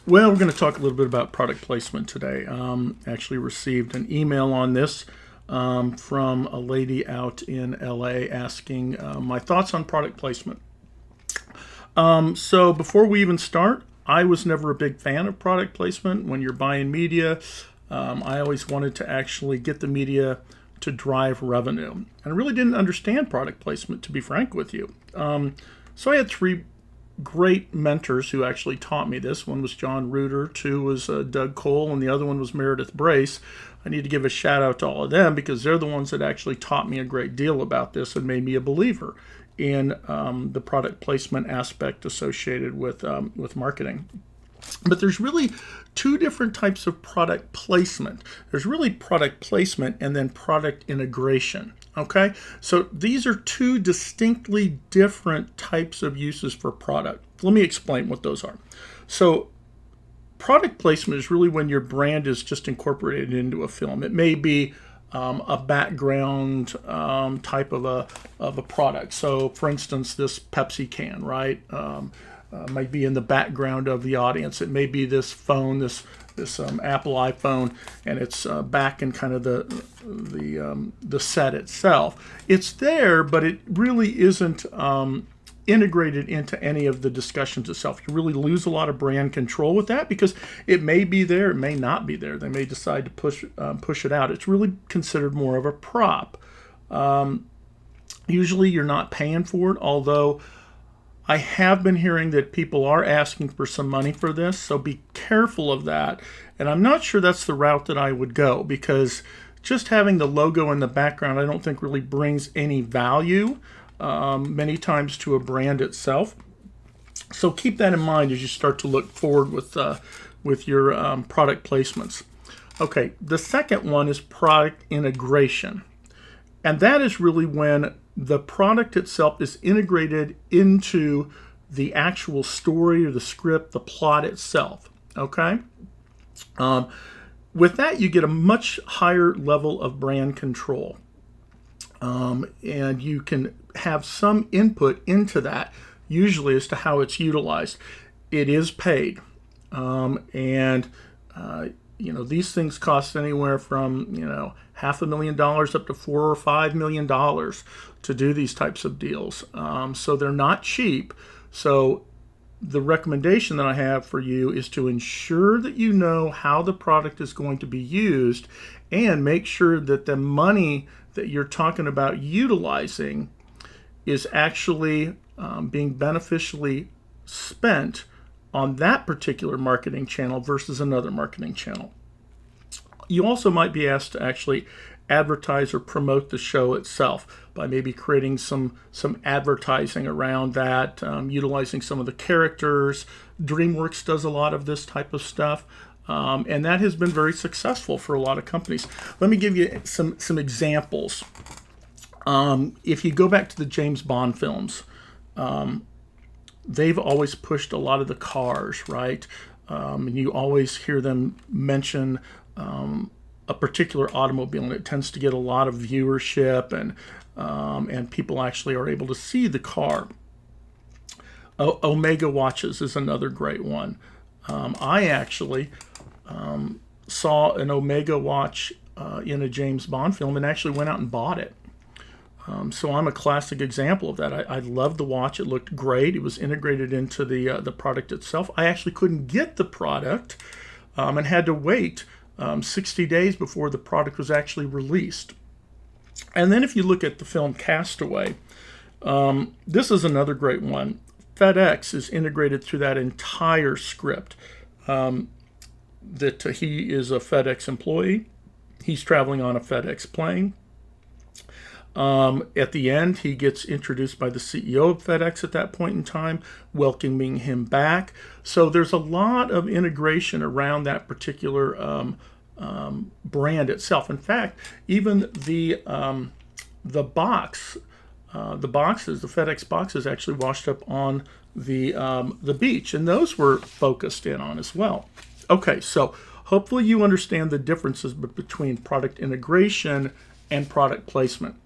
Well, we're going to talk a little bit about product placement today. Actually received an email on this from a lady out in LA asking my thoughts on product placement. So before we even start, I was never a big fan of product placement. When you're buying media, I always wanted to actually get the media to drive revenue. And I really didn't understand product placement, to be frank with you. So I had three great mentors who actually taught me this. One was John Reuter, two was Doug Cole, and the other one was Meredith Brace. I need to give a shout out to all of them because they're the ones that actually taught me a great deal about this and made me a believer in the product placement aspect associated with marketing. But there's really two different types of product placement. There's really product placement and then product integration. Okay, so these are two distinctly different types of uses for product. Let me explain what those are. So product placement is really when your brand is just incorporated into a film. It may be a background type of a product. So, for instance, this Pepsi can, right, might be in the background of the audience. It may be this phone, this Apple iPhone, and it's back in kind of the set itself. It's there, but it really isn't integrated into any of the discussions itself. You really lose a lot of brand control with that because it may be there, it may not be there. They may decide to push it out. It's really considered more of a prop. Usually you're not paying for it, although I have been hearing that people are asking for some money for this, so be careful of that. And I'm not sure that's the route that I would go because just having the logo in the background I don't think really brings any value many times to a brand itself. So keep that in mind as you start to look forward with your product placements. Okay, the second one is product integration. And that is really when the product itself is integrated into the actual story or the script, the plot itself. Okay? With that, you get a much higher level of brand control. And you can have some input into that, usually as to how it's utilized. It is paid. These things cost anywhere from, $500,000 up to $4 or $5 million to do these types of deals. So they're not cheap. So the recommendation that I have for you is to ensure that you know how the product is going to be used and make sure that the money that you're talking about utilizing is actually being beneficially spent on that particular marketing channel versus another marketing channel. You also might be asked to actually advertise or promote the show itself by maybe creating some advertising around that, utilizing some of the characters. DreamWorks does a lot of this type of stuff, and that has been very successful for a lot of companies. Let me give you some examples. If you go back to the James Bond films, they've always pushed a lot of the cars, right? And you always hear them mention a particular automobile, and it tends to get a lot of viewership, and people actually are able to see the car. Omega watches is another great one. I actually saw an Omega watch in a James Bond film and actually went out and bought it. So I'm a classic example of that. I loved the watch. It looked great. It was integrated into the product itself. I actually couldn't get the product and had to wait 60 days before the product was actually released. And then if you look at the film Castaway, this is another great one. FedEx is integrated through that entire script. That he is a FedEx employee. He's traveling on a FedEx plane. At the end, he gets introduced by the CEO of FedEx at that point in time, welcoming him back. So there's a lot of integration around that particular brand itself. In fact, even the boxes, the FedEx boxes, actually washed up on the beach, and those were focused in on as well. Okay, so hopefully you understand the differences between product integration and product placement.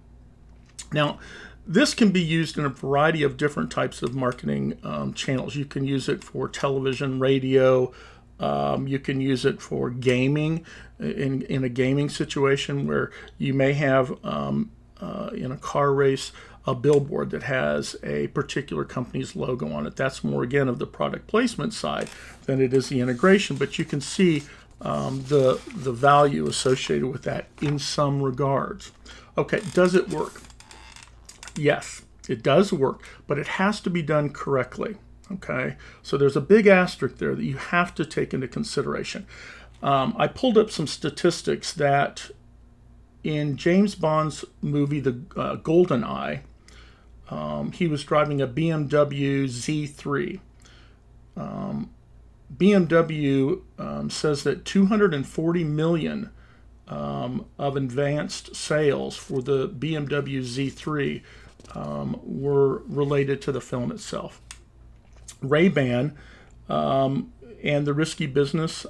Now, this can be used in a variety of different types of marketing channels. You can use it for television, radio, You can use it for gaming in a gaming situation where you may have in a car race a billboard that has a particular company's logo on it. That's more, again, of the product placement side than it is the integration, but you can see the value associated with that in some regards. Okay, does it work? Yes, it does work, but it has to be done correctly. Okay, so there's a big asterisk there that you have to take into consideration. I pulled up some statistics that in James Bond's movie, The GoldenEye, he was driving a BMW Z3. BMW says that 240 million of advanced sales for the BMW Z3 were related to the film itself. Ray-Ban and the Risky Business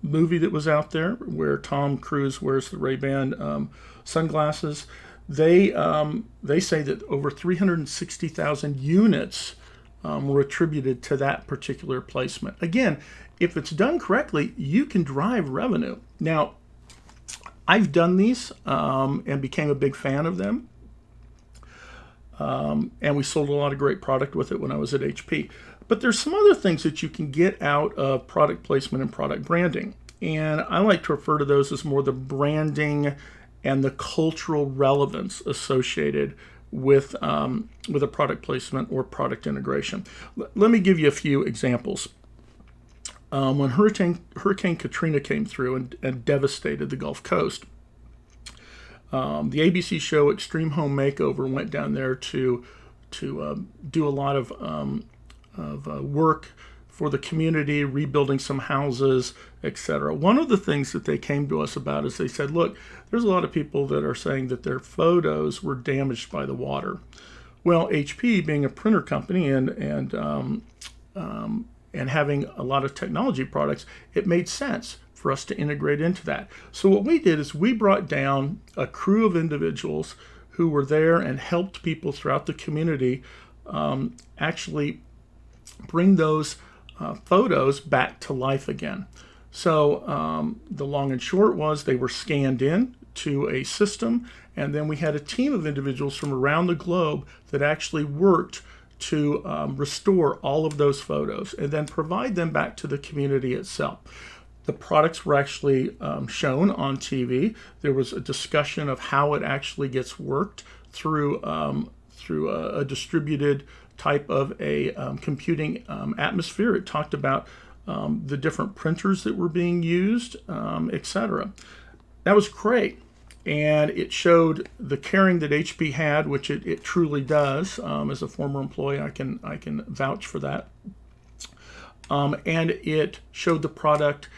movie that was out there where Tom Cruise wears the Ray-Ban sunglasses, they say that over 360,000 units were attributed to that particular placement. Again, if it's done correctly, you can drive revenue. Now, I've done these and became a big fan of them. And we sold a lot of great product with it when I was at HP. But there's some other things that you can get out of product placement and product branding. And I like to refer to those as more the branding and the cultural relevance associated with a product placement or product integration. Let me give you a few examples. When Hurricane Katrina came through and devastated the Gulf Coast, the ABC show Extreme Home Makeover went down there to do a lot of work for the community, rebuilding some houses, etc. One of the things that they came to us about is they said, look, there's a lot of people that are saying that their photos were damaged by the water. Well, HP, being a printer company and having a lot of technology products, it made sense for us to integrate into that. So what we did is we brought down a crew of individuals who were there and helped people throughout the community actually bring those photos back to life again. So the long and short was they were scanned in to a system, and then we had a team of individuals from around the globe that actually worked to restore all of those photos and then provide them back to the community itself. The products were actually shown on TV. There was a discussion of how it actually gets worked through a distributed type of a computing atmosphere. It talked about the different printers that were being used, etc. That was great. And it showed the caring that HP had, which it truly does. As a former employee, I can vouch for that. And it showed the product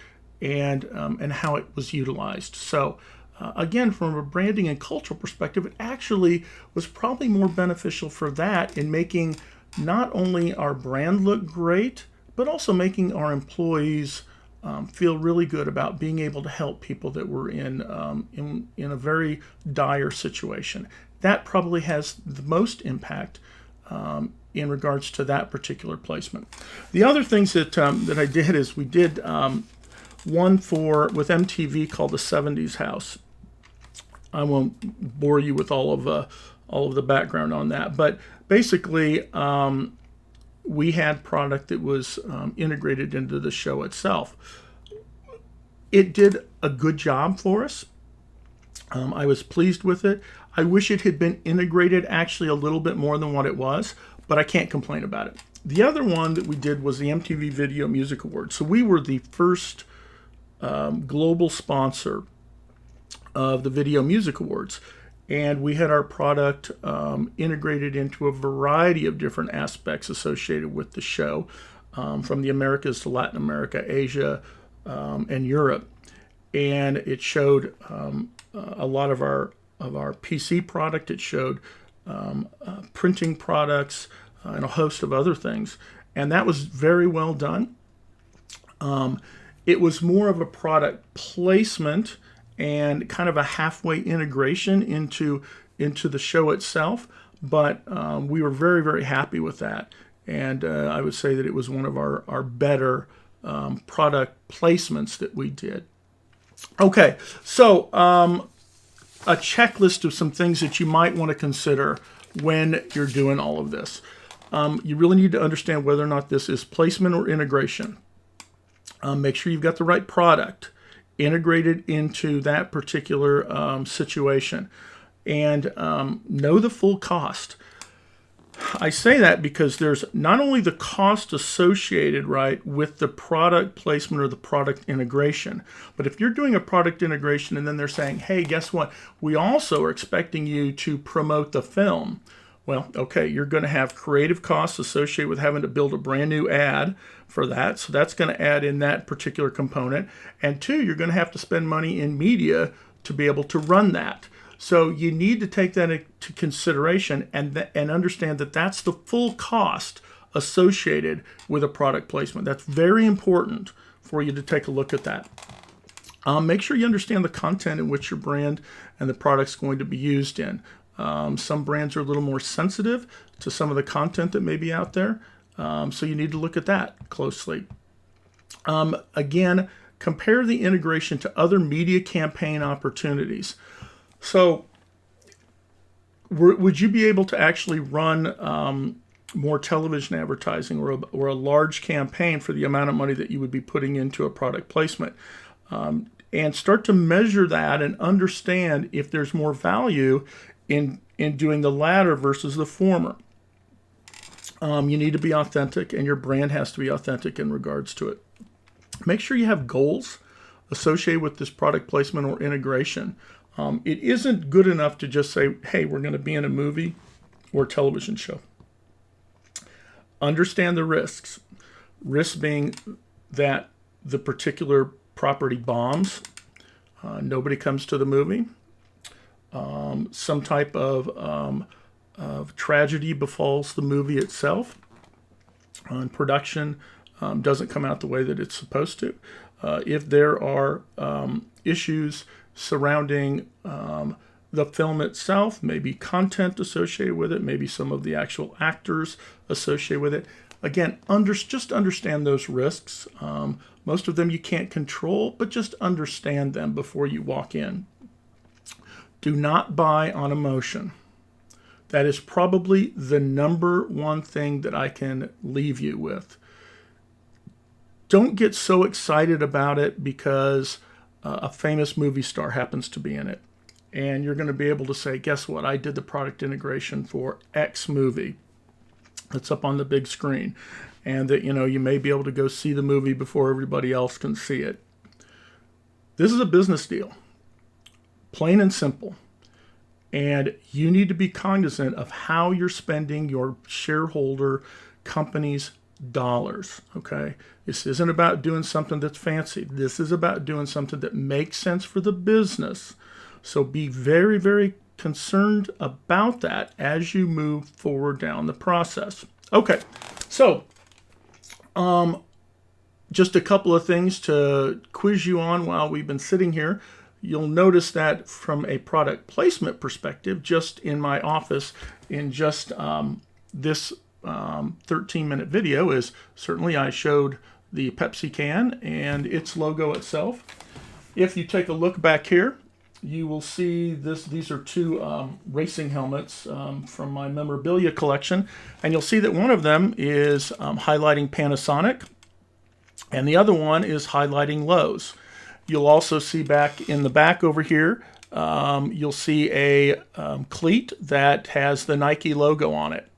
and how it was utilized. So again, from a branding and cultural perspective, it actually was probably more beneficial for that in making not only our brand look great, but also making our employees feel really good about being able to help people that were in a very dire situation. That probably has the most impact in regards to that particular placement. The other things that I did is we did one with MTV called the 70s House. I won't bore you with all of the background on that, but basically we had product that was integrated into the show itself. It did a good job for us. I was pleased with it. I wish it had been integrated actually a little bit more than what it was, but I can't complain about it. The other one that we did was the MTV Video Music Awards. So we were the first global sponsor of the Video Music Awards. And we had our product integrated into a variety of different aspects associated with the show, from the Americas to Latin America, Asia, and Europe. And it showed a lot of our PC product. It showed printing products and a host of other things. And that was very well done. It was more of a product placement and kind of a halfway integration into the show itself. But we were very, very happy with that. And I would say that it was one of our better product placements that we did. Okay, so a checklist of some things that you might want to consider when you're doing all of this. You really need to understand whether or not this is placement or integration. Make sure you've got the right product integrated into that particular situation, and know the full cost. I say that because there's not only the cost associated, right, with the product placement or the product integration, but if you're doing a product integration and then they're saying, hey, guess what? We also are expecting you to promote the film. Well, okay, you're going to have creative costs associated with having to build a brand new ad for that. So that's going to add in that particular component. And two, you're going to have to spend money in media to be able to run that. So you need to take that into consideration and understand that that's the full cost associated with a product placement. That's very important for you to take a look at that. Make sure you understand the content in which your brand and the product's going to be used in. Some brands are a little more sensitive to some of the content that may be out there, so you need to look at that closely. Again, compare the integration to other media campaign opportunities. So would you be able to actually run more television advertising or a large campaign for the amount of money that you would be putting into a product placement? And start to measure that and understand if there's more value in doing the latter versus the former. You need to be authentic, and your brand has to be authentic in regards to it. Make sure you have goals associated with this product placement or integration. It isn't good enough to just say, hey, we're going to be in a movie or television show. Understand the risks. Risks being that the particular property bombs, nobody comes to the movie, some type of tragedy befalls the movie itself, and production doesn't come out the way that it's supposed to. If there are issues surrounding the film itself, maybe content associated with it, maybe some of the actual actors associated with it. Again, just understand those risks. Most of them you can't control, but just understand them before you walk in. Do not buy on emotion. That is probably the number one thing that I can leave you with. Don't get so excited about it because a famous movie star happens to be in it. And you're going to be able to say, guess what? I did the product integration for X movie. It's up on the big screen. And that, you may be able to go see the movie before everybody else can see it. This is a business deal. Plain and simple. And you need to be cognizant of how you're spending your shareholder company's dollars, okay? This isn't about doing something that's fancy. This is about doing something that makes sense for the business. So be very, very concerned about that as you move forward down the process. Okay, so just a couple of things to quiz you on while we've been sitting here. You'll notice that from a product placement perspective, just in my office, in just this 13-minute video, is certainly I showed the Pepsi can and its logo itself. If you take a look back here, you will see these are two racing helmets from my memorabilia collection, and you'll see that one of them is highlighting Panasonic, and the other one is highlighting Lowe's. You'll also see back in the back over here, you'll see a cleat that has the Nike logo on it.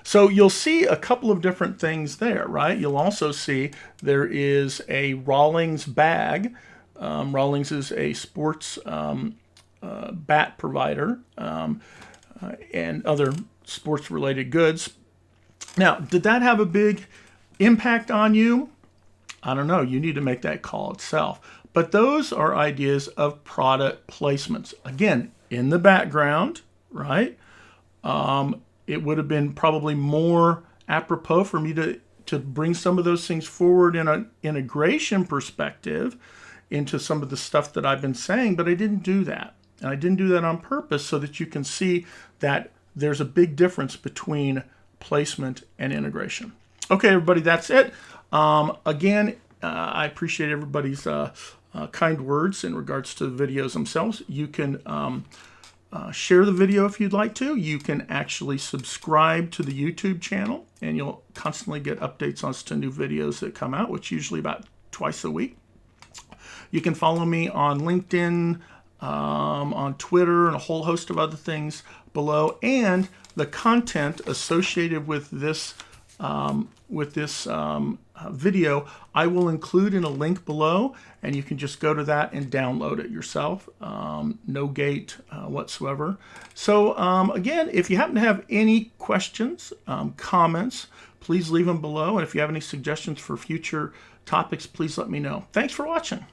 So you'll see a couple of different things there, right? You'll also see there is a Rawlings bag. Rawlings is a sports bat provider and other sports-related goods. Now, did that have a big impact on you? I don't know. You need to make that call itself. But those are ideas of product placements. Again, in the background, right? It would have been probably more apropos for me to bring some of those things forward in an integration perspective into some of the stuff that I've been saying, but I didn't do that. And I didn't do that on purpose so that you can see that there's a big difference between placement and integration. Okay, everybody, that's it. Again, I appreciate everybody's kind words in regards to the videos themselves. You can share the video if you'd like to. You can actually subscribe to the YouTube channel, and you'll constantly get updates as to new videos that come out, which usually about twice a week. You can follow me on LinkedIn, on Twitter, and a whole host of other things below. And the content associated with this video, I will include in a link below, and you can just go to that and download it yourself. No gate whatsoever. So again, if you happen to have any questions, comments, please leave them below. And if you have any suggestions for future topics, please let me know. Thanks for watching.